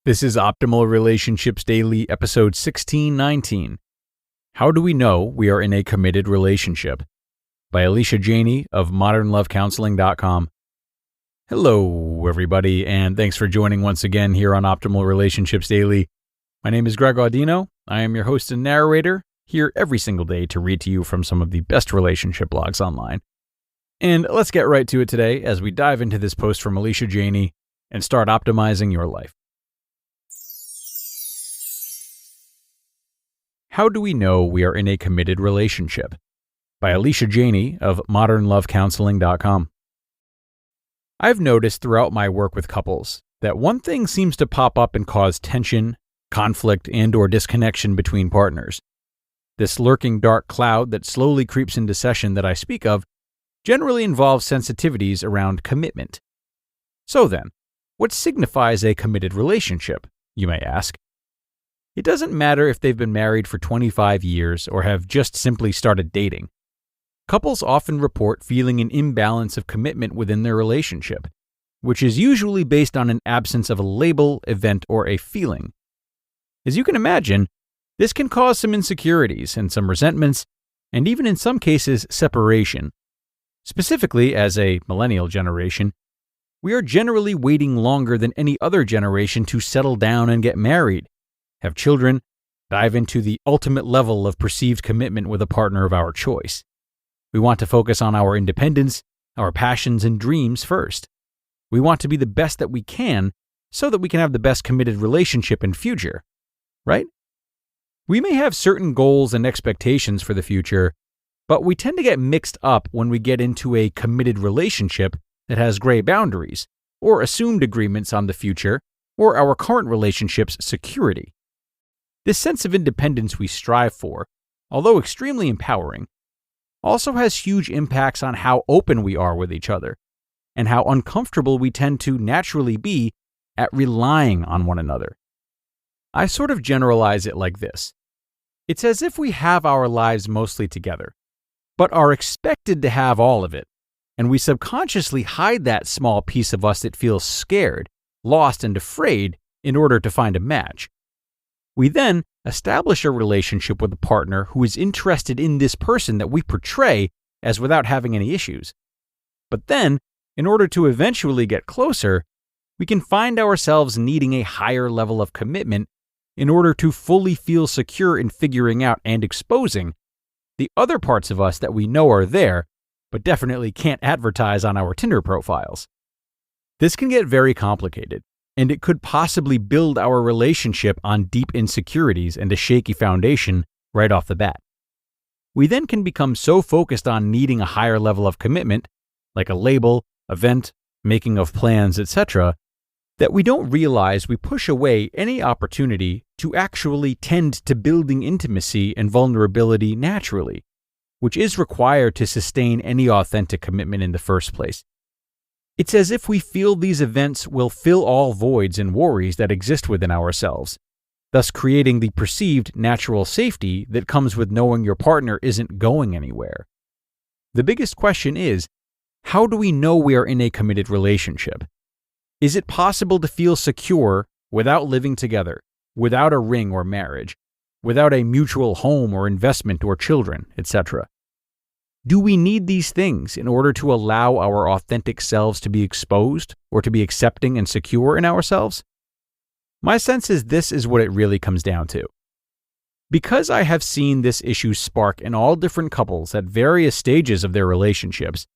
This is Optimal Relationships Daily, episode 1619. How do we know we are in a committed relationship? By Alysha Janey of modernlovecounseling.com. Hello, everybody, and thanks for joining once again here on Optimal Relationships Daily. My name is Greg Audino. I am your host and narrator, here every single day to read to you from some of the best relationship blogs online. And let's get right to it today as we dive into this post from Alysha Janey and start optimizing your life. How do we know we are in a committed relationship? By Alysha Janey of modernlovecounseling.com. I've noticed throughout my work with couples that one thing seems to pop up and cause tension, conflict, and/or disconnection between partners. This lurking dark cloud that slowly creeps into session that I speak of generally involves sensitivities around commitment. So then, what signifies a committed relationship, you may ask? It doesn't matter if they've been married for 25 years or have just simply started dating. Couples often report feeling an imbalance of commitment within their relationship, which is usually based on an absence of a label, event, or a feeling. As you can imagine, this can cause some insecurities and some resentments, and even in some cases, separation. Specifically, as a millennial generation, we are generally waiting longer than any other generation to settle down and get married, have children, dive into the ultimate level of perceived commitment with a partner of our choice. We want to focus on our independence, our passions and dreams first. We want to be the best that we can so that we can have the best committed relationship in future, right? We may have certain goals and expectations for the future, but we tend to get mixed up when we get into a committed relationship that has gray boundaries or assumed agreements on the future or our current relationship's security. This sense of independence we strive for, although extremely empowering, also has huge impacts on how open we are with each other and how uncomfortable we tend to naturally be at relying on one another. I sort of generalize it like this. It's as if we have our lives mostly together, but are expected to have all of it, and we subconsciously hide that small piece of us that feels scared, lost, and afraid in order to find a match. We then establish a relationship with a partner who is interested in this person that we portray as without having any issues. But then, in order to eventually get closer, we can find ourselves needing a higher level of commitment in order to fully feel secure in figuring out and exposing the other parts of us that we know are there, but definitely can't advertise on our Tinder profiles. This can get very complicated, and it could possibly build our relationship on deep insecurities and a shaky foundation right off the bat. We then can become so focused on needing a higher level of commitment, like a label, event, making of plans, etc., that we don't realize we push away any opportunity to actually tend to building intimacy and vulnerability naturally, which is required to sustain any authentic commitment in the first place. It's as if we feel these events will fill all voids and worries that exist within ourselves, thus creating the perceived natural safety that comes with knowing your partner isn't going anywhere. The biggest question is, how do we know we are in a committed relationship? Is it possible to feel secure without living together, without a ring or marriage, without a mutual home or investment or children, etc.? Do we need these things in order to allow our authentic selves to be exposed or to be accepting and secure in ourselves? My sense is this is what it really comes down to. Because I have seen this issue spark in all different couples at various stages of their relationships,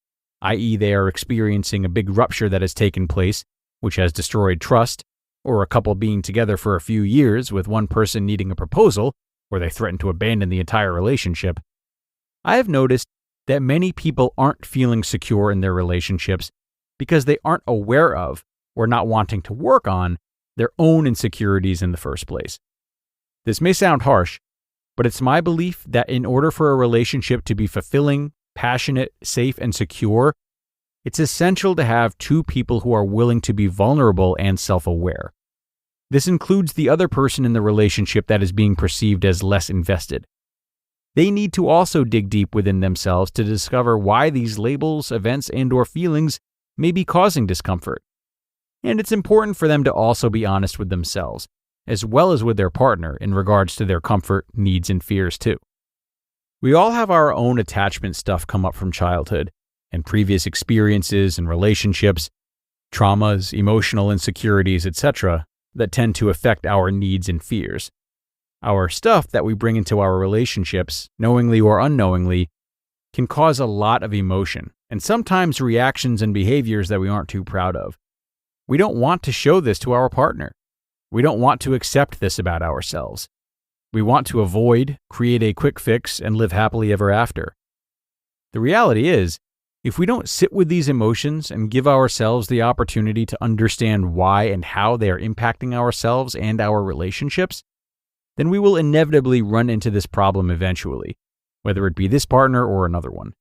i.e. they are experiencing a big rupture that has taken place, which has destroyed trust, or a couple being together for a few years with one person needing a proposal, where they threaten to abandon the entire relationship, I have noticed that many people aren't feeling secure in their relationships because they aren't aware of, or not wanting to work on, their own insecurities in the first place. This may sound harsh, but it's my belief that in order for a relationship to be fulfilling, passionate, safe, and secure, it's essential to have two people who are willing to be vulnerable and self-aware. This includes the other person in the relationship that is being perceived as less invested. They need to also dig deep within themselves to discover why these labels, events, and/or feelings may be causing discomfort. And it's important for them to also be honest with themselves, as well as with their partner in regards to their comfort, needs, and fears too. We all have our own attachment stuff come up from childhood and previous experiences and relationships, traumas, emotional insecurities, etc., that tend to affect our needs and fears. Our stuff that we bring into our relationships, knowingly or unknowingly, can cause a lot of emotion and sometimes reactions and behaviors that we aren't too proud of. We don't want to show this to our partner. We don't want to accept this about ourselves. We want to avoid, create a quick fix, and live happily ever after. The reality is, if we don't sit with these emotions and give ourselves the opportunity to understand why and how they are impacting ourselves and our relationships, then we will inevitably run into this problem eventually, whether it be this partner or another one.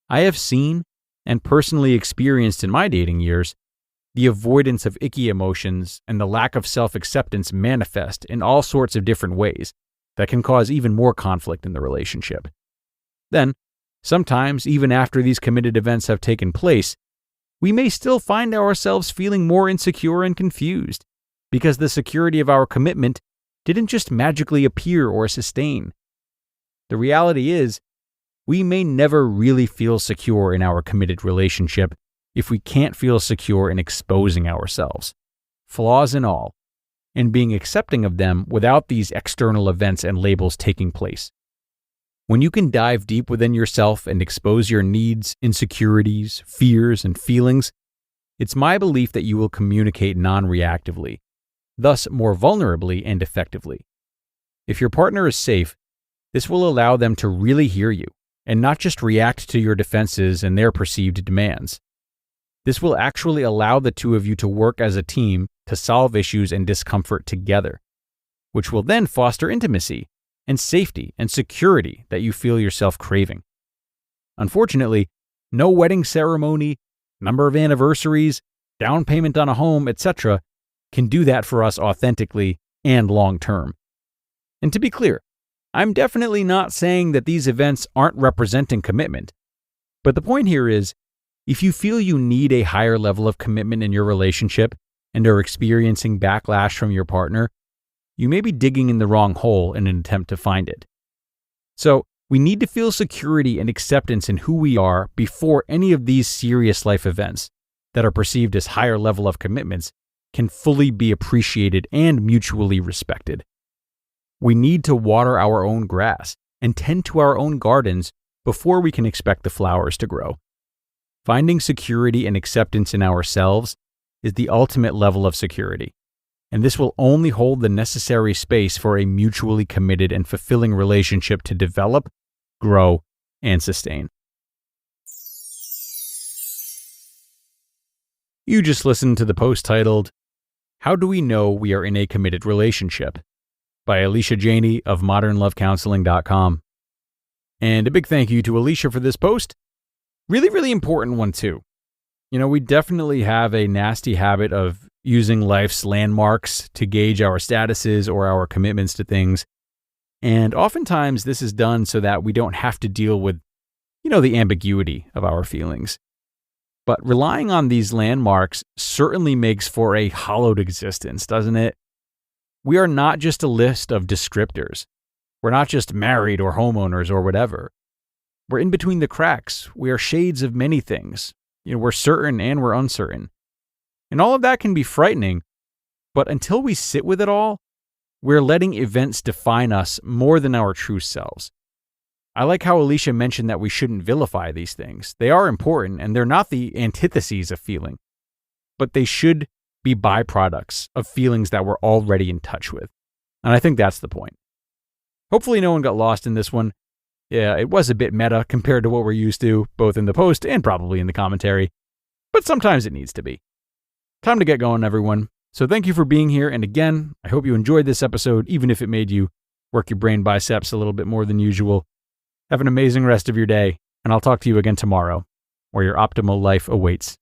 I have seen and personally experienced in my dating years the avoidance of icky emotions and the lack of self-acceptance manifest in all sorts of different ways that can cause even more conflict in the relationship. Then, sometimes even after these committed events have taken place, we may still find ourselves feeling more insecure and confused because the security of our commitment didn't just magically appear or sustain. The reality is, we may never really feel secure in our committed relationship if we can't feel secure in exposing ourselves, flaws and all, and being accepting of them without these external events and labels taking place. When you can dive deep within yourself and expose your needs, insecurities, fears, and feelings, it's my belief that you will communicate non-reactively, thus more vulnerably and effectively. If your partner is safe, this will allow them to really hear you and not just react to your defenses and their perceived demands. This will actually allow the two of you to work as a team to solve issues and discomfort together, which will then foster intimacy and safety and security that you feel yourself craving. Unfortunately, no wedding ceremony, number of anniversaries, down payment on a home, etc. can do that for us authentically and long term. And to be clear, I'm definitely not saying that these events aren't representing commitment. But the point here is, if you feel you need a higher level of commitment in your relationship and are experiencing backlash from your partner, you may be digging in the wrong hole in an attempt to find it. So, we need to feel security and acceptance in who we are before any of these serious life events that are perceived as higher level of commitments can fully be appreciated and mutually respected. We need to water our own grass and tend to our own gardens before we can expect the flowers to grow. Finding security and acceptance in ourselves is the ultimate level of security, and this will only hold the necessary space for a mutually committed and fulfilling relationship to develop, grow, and sustain. You just listened to the post titled, "How Do We Know We Are in a Committed Relationship?" by Alysha Janey of modernlovecounseling.com. And a big thank you to Alysha for this post. Really, really important one too. We definitely have a nasty habit of using life's landmarks to gauge our statuses or our commitments to things. And oftentimes this is done so that we don't have to deal with, the ambiguity of our feelings. But relying on these landmarks certainly makes for a hollowed existence, doesn't it? We are not just a list of descriptors. We're not just married or homeowners or whatever. We're in between the cracks. We are shades of many things. We're certain and we're uncertain. And all of that can be frightening, but until we sit with it all, we're letting events define us more than our true selves. I like how Alysha mentioned that we shouldn't vilify these things. They are important, and they're not the antitheses of feeling, but they should be byproducts of feelings that we're already in touch with. And I think that's the point. Hopefully no one got lost in this one. Yeah, it was a bit meta compared to what we're used to, both in the post and probably in the commentary, but sometimes it needs to be. Time to get going, everyone. So thank you for being here, and again, I hope you enjoyed this episode, even if it made you work your brain biceps a little bit more than usual. Have an amazing rest of your day, and I'll talk to you again tomorrow, where your optimal life awaits.